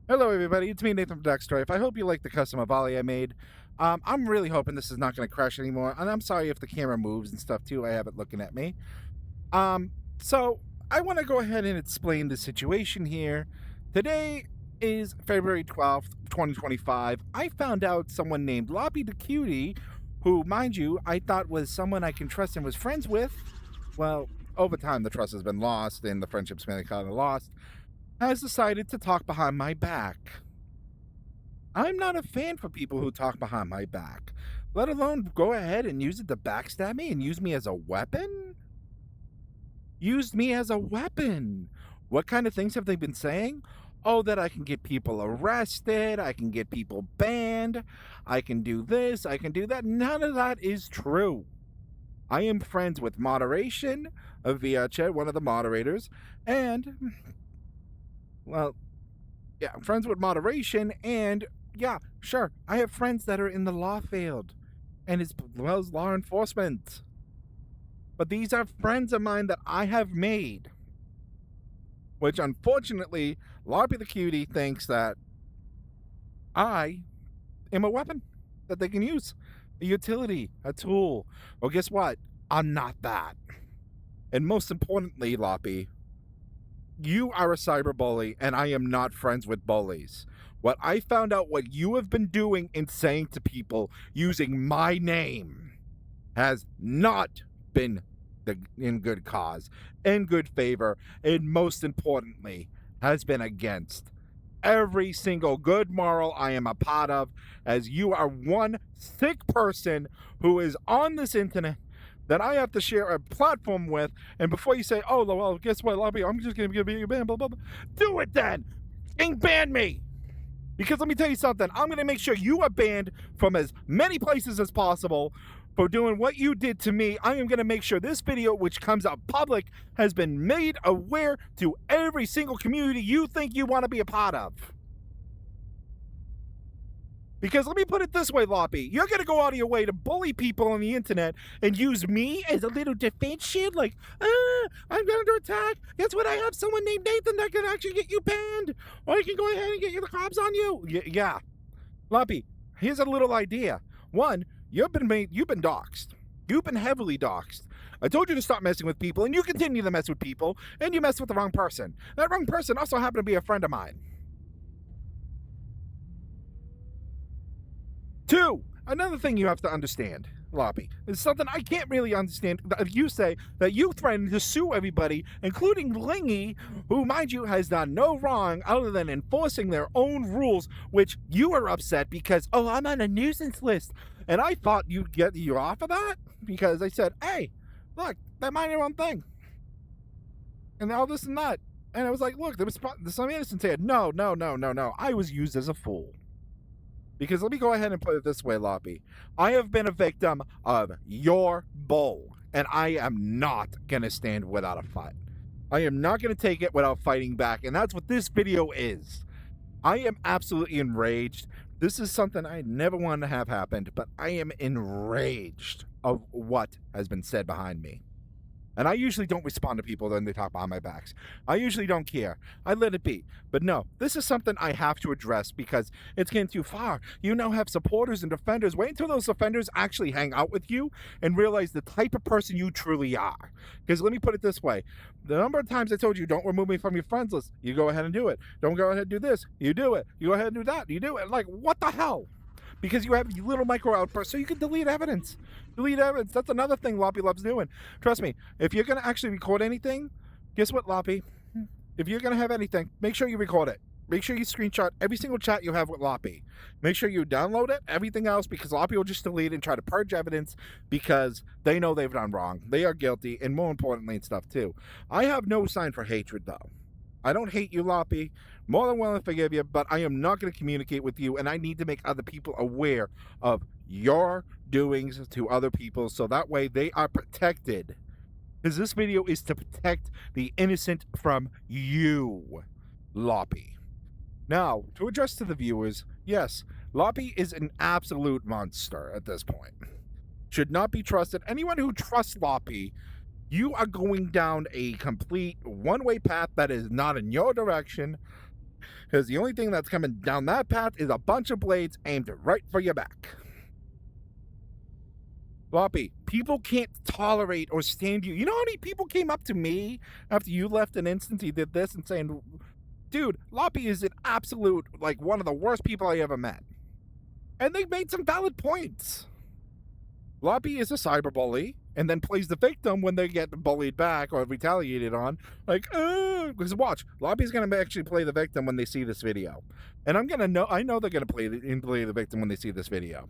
Hello, everybody. It's me, Nathan from Dextroif. I hope you like the custom volley I made. I'm really hoping this is not going to crash anymore, and I'm sorry if the camera moves and stuff too. I have it looking at me. Um, so I want to go ahead and explain the situation here. Today is February 12th, 2025. I found out someone named Loppy the Cutie, who, mind you, I thought was someone I can trust and was friends with. Well, over time, the trust has been lost and the friendship's been kind of lost, has decided to talk behind my back. I'm not a fan for people who talk behind my back, let alone go ahead and use it to backstab me and use me as a weapon. Used me as a weapon. What kind of things have they been saying? Oh, that I can get people arrested, I can get people banned, I can do this, I can do that. None of that is true. I am friends with Moderation via Chet, one of the moderators, and, well, yeah, I'm friends with Moderation, and yeah, sure, I have friends that are in the law field and as well as law enforcement. But these are friends of mine that I have made, which unfortunately, Larpy the Cutie thinks that I am a weapon that they can use, a utility, a tool. Well, guess what? I'm not that. And most importantly, Loppy, you are a cyberbully, and I am not friends with bullies. What I found out what you have been doing and saying to people using my name has not been in good cause, in good favor, and most importantly, has been against every single good moral I am a part of, as you are one sick person who is on this internet that I have to share a platform with. And before you say, oh, well, guess what, Lobby, I'm just going to be banned, blah, blah, blah, do it then. Ban me. Because let me tell you something, I'm going to make sure you are banned from as many places as possible for doing what you did to me. I am going to make sure this video, which comes out public, has been made aware to every single community you think you want to be a part of. Because let me put it this way, Loppy, you're going to go out of your way to bully people on the internet and use me as a little defense shield, like, I'm going to attack. Guess what? I have someone named Nathan that can actually get you banned, or he can go ahead and get the cops on you. Yeah. Loppy, here's a little idea. One, you've been doxxed. You've been heavily doxxed. I told you to stop messing with people, and you continue to mess with people, and you mess with the wrong person. That wrong person also happened to be a friend of mine. Two, another thing you have to understand, Loppy, is something I can't really understand. You say that you threaten to sue everybody, including Lingy, who, mind you, has done no wrong other than enforcing their own rules, which you are upset because, oh, I'm on a nuisance list. And I thought you'd get you off of that because I said, hey, look, they mind your own thing. And all this and that. And I was like, look, there was some innocent said, no. I was used as a fool. Because let me go ahead and put it this way, Loppy. I have been a victim of your bull, and I am not going to stand without a fight. I am not going to take it without fighting back, and that's what this video is. I am absolutely enraged. This is something I never wanted to have happened, but I am enraged of what has been said behind me. And I usually don't respond to people when they talk behind my backs. I usually don't care. I let it be. But no, this is something I have to address because it's getting too far. You now have supporters and defenders. Wait until those defenders actually hang out with you and realize the type of person you truly are. Because let me put it this way. The number of times I told you, don't remove me from your friends list, you go ahead and do it. Don't go ahead and do this, you do it. You go ahead and do that, you do it. Like, what the hell? Because you have little micro outbursts, so you can delete evidence. Delete evidence. That's another thing Loppy loves doing. Trust me, if you're going to actually record anything, guess what, Loppy? If you're going to have anything, make sure you record it. Make sure you screenshot every single chat you have with Loppy. Make sure you download it, everything else, because Loppy will just delete it and try to purge evidence because they know they've done wrong. They are guilty, and more importantly and stuff, too. I have no sign for hatred, though. I don't hate you, Loppy. More than willing to forgive you, but I am not going to communicate with you, and I need to make other people aware of your doings to other people so that way they are protected. Because this video is to protect the innocent from you, Loppy. Now, to address to the viewers, yes, Loppy is an absolute monster at this point. Should not be trusted. Anyone who trusts Loppy, you are going down a complete one-way path that is not in your direction. Because the only thing that's coming down that path is a bunch of blades aimed right for your back. Loppy, people can't tolerate or stand you. You know how many people came up to me after you left an instance you did this and saying, dude, Loppy is an absolute, like, one of the worst people I ever met. And they made some valid points. Loppy is a cyberbully and then plays the victim when they get bullied back or retaliated on. Like, because watch, Loppy's going to actually play the victim when they see this video. And I know they're going to play the victim when they see this video.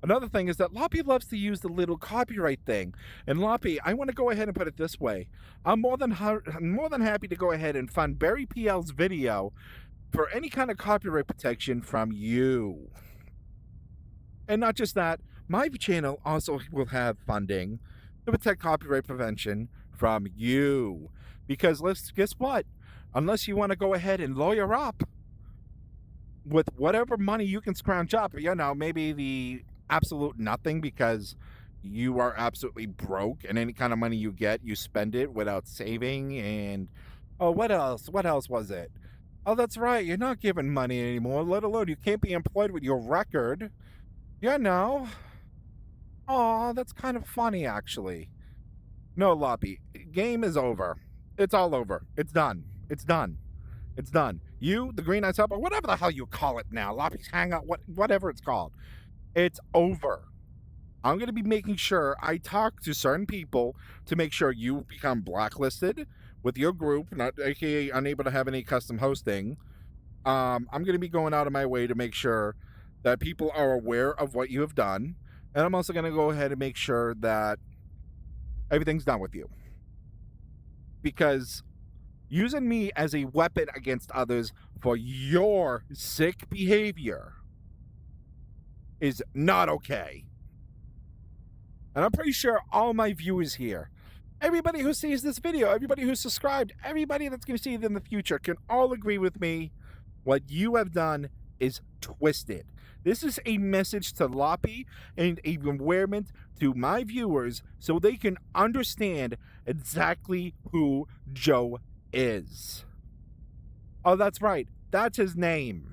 Another thing is that Loppy loves to use the little copyright thing. And Loppy, I want to go ahead and put it this way. I'm more than happy to go ahead and fund Barry PL's video for any kind of copyright protection from you. And not just that, my channel also will have funding to protect copyright prevention from you. Because guess what? Unless you want to go ahead and lawyer up with whatever money you can scrounge up, maybe the absolute nothing because you are absolutely broke and any kind of money you get, you spend it without saving. And what else was it? Oh, that's right, you're not giving money anymore, let alone you can't be employed with your record. Oh, that's kind of funny, actually. No, Loppy, game is over. It's all over. It's done. It's done. It's done. You, the Green Eyes Up, or whatever the hell you call it now, Loppy's Hangout, whatever it's called, it's over. I'm going to be making sure I talk to certain people to make sure you become blacklisted with your group, aka unable to have any custom hosting. I'm going to be going out of my way to make sure that people are aware of what you have done. And I'm also going to go ahead and make sure that everything's done with you. Because using me as a weapon against others for your sick behavior is not okay. And I'm pretty sure all my viewers here, everybody who sees this video, everybody who's subscribed, everybody that's going to see it in the future can all agree with me. What you have done is twisted. This is a message to Loppy and a awareness to my viewers so they can understand exactly who Joe is. Oh, that's right. That's his name.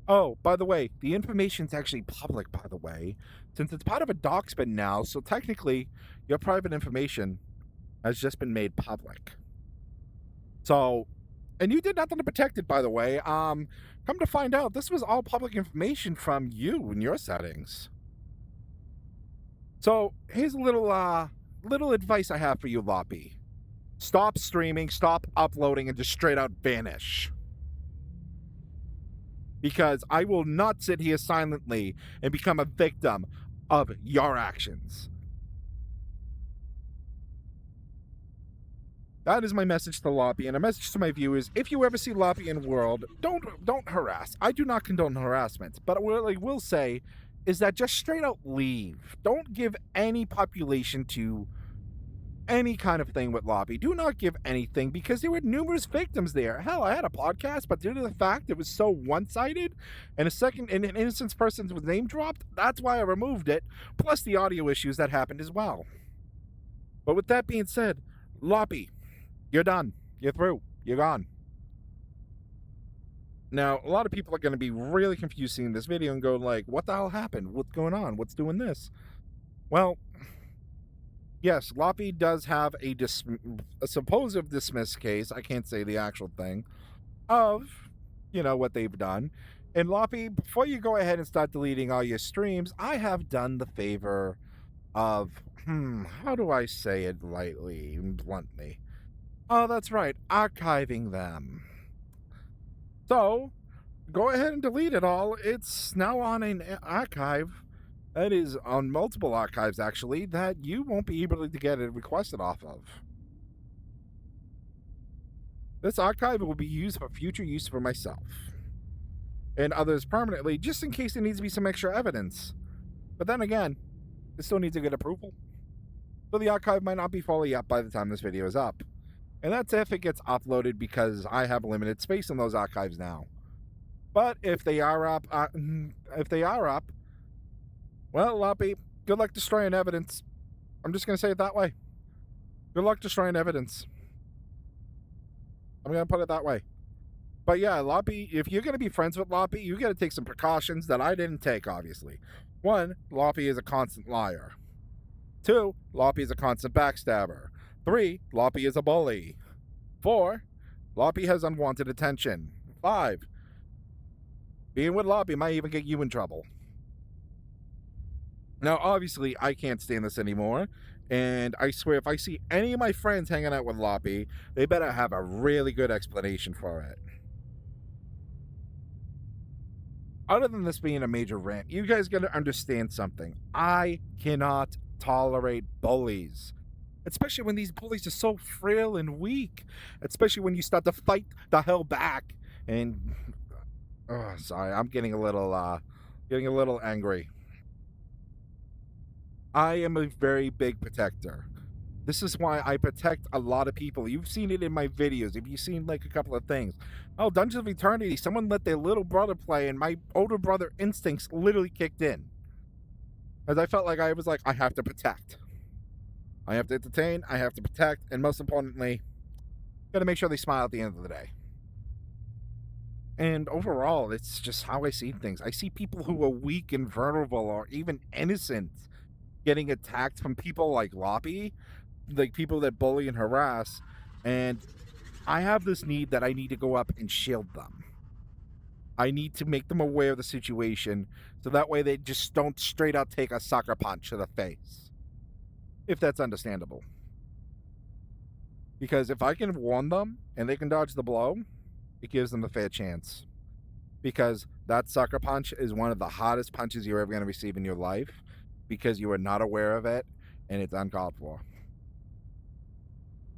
Oh, by the way, the information's actually public, by the way, since it's part of a doxman now, so technically your private information has just been made public. So, and you did nothing to protect it, by the way. Come to find out, this was all public information from you in your settings. So, here's a little advice I have for you, Loppy. Stop streaming, stop uploading, and just straight out vanish. Because I will not sit here silently and become a victim of your actions. That is my message to Loppy, and a message to my viewers. If you ever see Loppy in the world, don't harass. I do not condone harassment, but what I will say is that just straight out leave. Don't give any population to any kind of thing with Loppy. Do not give anything, because there were numerous victims there. Hell, I had a podcast, but due to the fact it was so one-sided and an innocent person was name dropped, that's why I removed it, plus the audio issues that happened as well. But with that being said, Loppy, you're done. You're through. You're gone. Now, a lot of people are going to be really confused seeing this video and go like, what the hell happened? What's going on? What's doing this? Well, yes, Loppy does have a supposed dismissed case. I can't say the actual thing of, what they've done. And Loppy, before you go ahead and start deleting all your streams, I have done the favor of, how do I say it lightly and bluntly? Oh, that's right, archiving them. So, go ahead and delete it all. It's now on an archive. That is on multiple archives, actually, that you won't be able to get it requested off of. This archive will be used for future use for myself and others permanently, just in case there needs to be some extra evidence. But then again, it still needs to get approval. So the archive might not be fully up by the time this video is up. And that's if it gets uploaded, because I have limited space in those archives now. But if they are up, well, Loppy, good luck destroying evidence. I'm just going to say it that way. Good luck destroying evidence. I'm going to put it that way. But yeah, Loppy, if you're going to be friends with Loppy, you got to take some precautions that I didn't take, obviously. One, Loppy is a constant liar. Two, Loppy is a constant backstabber. Three, Loppy is a bully. Four, Loppy has unwanted attention. Five, being with Loppy might even get you in trouble. Now, obviously, I can't stand this anymore. And I swear, if I see any of my friends hanging out with Loppy, they better have a really good explanation for it. Other than this being a major rant, you guys got to understand something. I cannot tolerate bullies, especially when these bullies are so frail and weak, especially when you start to fight the hell back. And oh, sorry, I'm getting a little angry. I am a very big protector. This is why I protect a lot of people. You've seen it in my videos. If you've seen like a couple of things. Oh, Dungeons of Eternity, someone let their little brother play, and my older brother instincts literally kicked in. As I felt like I was like, I have to protect. I have to entertain, I have to protect, and most importantly, gotta make sure they smile at the end of the day. And overall, it's just how I see things. I see people who are weak and vulnerable or even innocent getting attacked from people like Loppy, like people that bully and harass, and I have this need that I need to go up and shield them. I need to make them aware of the situation so that way they just don't straight out take a sucker punch to the face. If that's understandable. Because if I can warn them and they can dodge the blow, it gives them a fair chance. Because that sucker punch is one of the hottest punches you're ever going to receive in your life because you are not aware of it and it's uncalled for.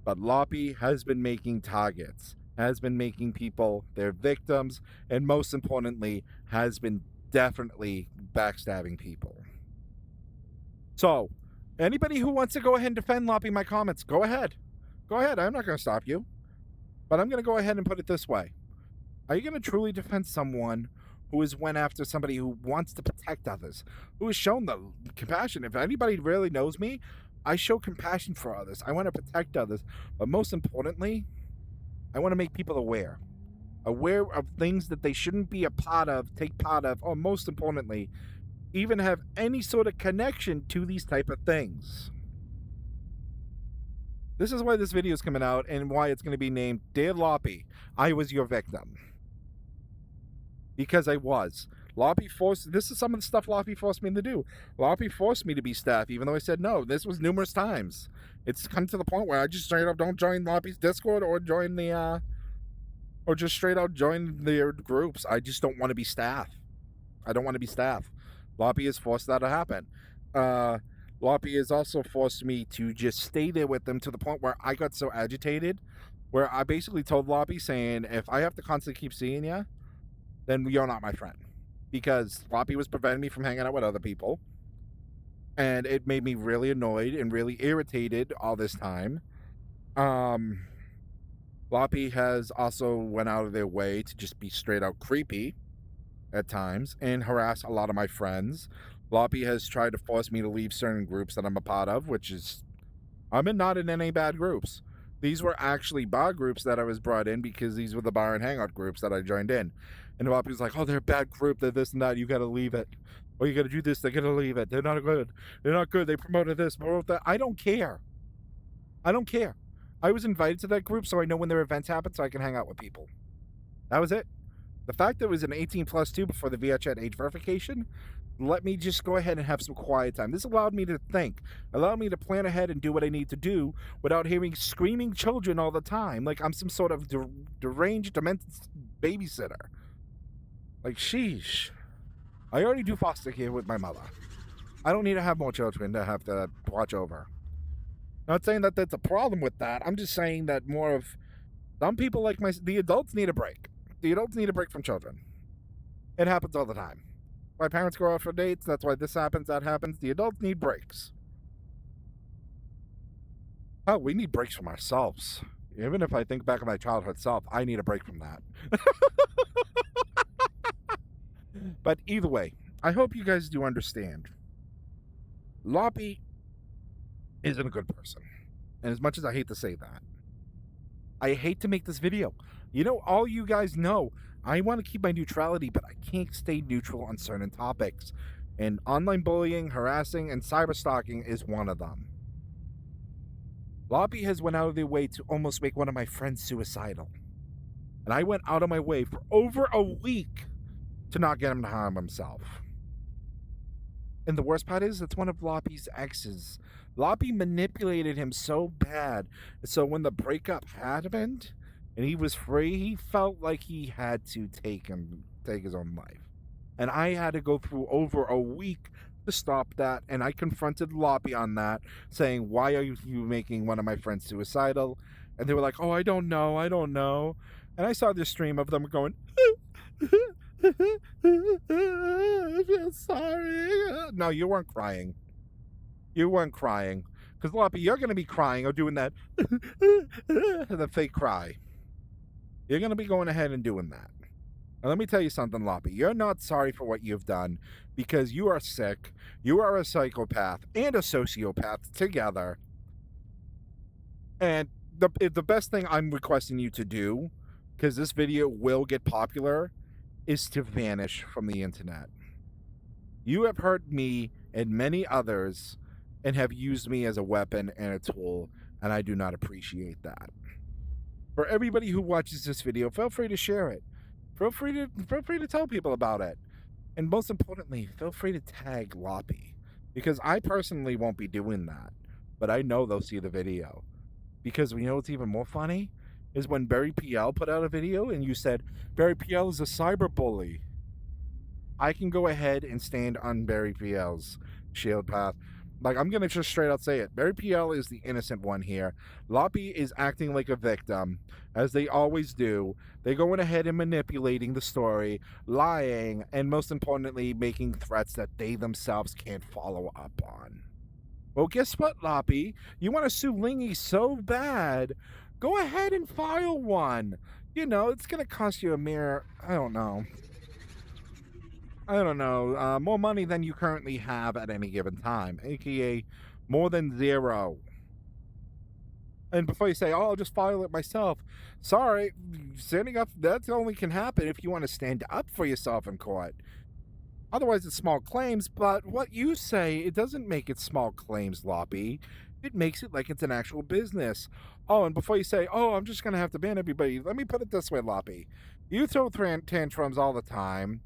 But Loppy has been making targets, has been making people their victims, and most importantly, has been definitely backstabbing people. So, anybody who wants to go ahead and defend Loppy in my comments, go ahead. Go ahead. I'm not going to stop you. But I'm going to go ahead and put it this way. Are you going to truly defend someone who has went after somebody who wants to protect others, who has shown the compassion? If anybody really knows me, I show compassion for others. I want to protect others. But most importantly, I want to make people aware of things that they shouldn't be a part of, take part of, or most importantly, even have any sort of connection to these type of things. This is why this video is coming out and why it's going to be named Dear Loppy, I Was Your Victim. Because I was. This is some of the stuff Loppy forced me to do. Loppy forced me to be staff, even though I said no. This was numerous times. It's come to the point where I just straight up don't join Loppy's Discord or join the, or just straight out join their groups. I just don't want to be staff. I don't want to be staff. Loppy has forced that to happen. Loppy has also forced me to just stay there with them to the point where I got so agitated, where I basically told Loppy saying, if I have to constantly keep seeing you, then you're not my friend. Because Loppy was preventing me from hanging out with other people. And it made me really annoyed and really irritated all this time. Loppy has also went out of their way to just be straight out creepy at times and harass a lot of my friends. Loppy has tried to force me to leave certain groups that I'm a part of, which is, not in any bad groups. These were actually bar groups that I was brought in because these were the bar and hangout groups that I joined in. And Loppy was like, oh, they're a bad group, they're this and that, you gotta leave it. Or you gotta do this, they gotta leave it. They're not good. They're not good. They promoted this, promoted that. I don't care. I don't care. I was invited to that group so I know when their events happen so I can hang out with people. That was it. The fact that it was an 18+2 before the VRChat age verification let me just go ahead and have some quiet time. This allowed me to think, allowed me to plan ahead and do what I need to do without hearing screaming children all the time, like I'm some sort of deranged, demented babysitter. Like, sheesh. I already do foster care with my mother. I don't need to have more children to have to watch over. Not saying that that's a problem with that. I'm just saying that more of some people like the adults need a break. The adults need a break from children. It happens all the time. My parents go out for dates. That's why this happens, that happens. The adults need breaks. Oh, we need breaks from ourselves. Even if I think back on my childhood self, I need a break from that. But either way, I hope you guys do understand. Loppy isn't a good person. And as much as I hate to say that, I hate to make this video. All you guys know, I want to keep my neutrality, but I can't stay neutral on certain topics. And online bullying, harassing, and cyber stalking is one of them. Loppy has went out of their way to almost make one of my friends suicidal. And I went out of my way for over a week to not get him to harm himself. And the worst part is, it's one of Loppy's exes. Loppy manipulated him so bad. So when the breakup happened and he was free, he felt like he had to take his own life. And I had to go through over a week to stop that. And I confronted Loppy on that, saying, "Why are you making one of my friends suicidal?" And they were like, "Oh, I don't know. I don't know." And I saw this stream of them going, "I feel sorry." No, you weren't crying. You weren't crying. Because, Loppy, you're going to be crying or doing that, the fake cry. You're going to be going ahead and doing that. Now, let me tell you something, Loppy. You're not sorry for what you've done because you are sick. You are a psychopath and a sociopath together. And the best thing I'm requesting you to do, because this video will get popular, is to vanish from the internet. You have hurt me and many others and have used me as a weapon and a tool, and I do not appreciate that. For everybody who watches this video, feel free to share it. Feel free to tell people about it. And most importantly, feel free to tag Loppy, because I personally won't be doing that, but I know they'll see the video. Because we know what's even more funny is when Barry PL put out a video and you said, "Barry PL is a cyber bully." I can go ahead and stand on Barry PL's shield path. Like, I'm going to just straight out say it. Barry PL is the innocent one here. Loppy is acting like a victim, as they always do. They going ahead and manipulating the story, lying, and most importantly, making threats that they themselves can't follow up on. Well, guess what, Loppy? You want to sue Lingy so bad. Go ahead and file one. It's going to cost you a mere, I don't know, more money than you currently have at any given time, aka more than zero. And before you say, "Oh, I'll just file it myself," sorry, standing up, that only can happen if you want to stand up for yourself in court. Otherwise, it's small claims, but what you say, it doesn't make it small claims, Loppy. It makes it like it's an actual business. Oh, and before you say, "Oh, I'm just going to have to ban everybody," let me put it this way, Loppy. You throw tantrums all the time.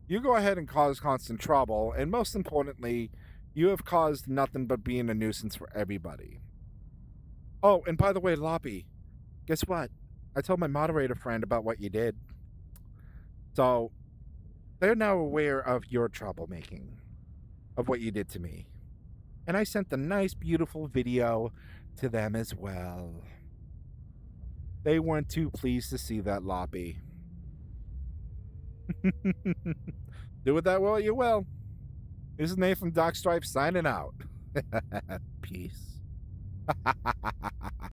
You go ahead and cause constant trouble, and most importantly, you have caused nothing but being a nuisance for everybody. Oh, and by the way, Loppy, guess what? I told my moderator friend about what you did. So, they're now aware of your troublemaking, of what you did to me. And I sent the nice, beautiful video to them as well. They weren't too pleased to see that, Loppy. Do with that what you will. This is Nate from Doc Stripe signing out. Peace.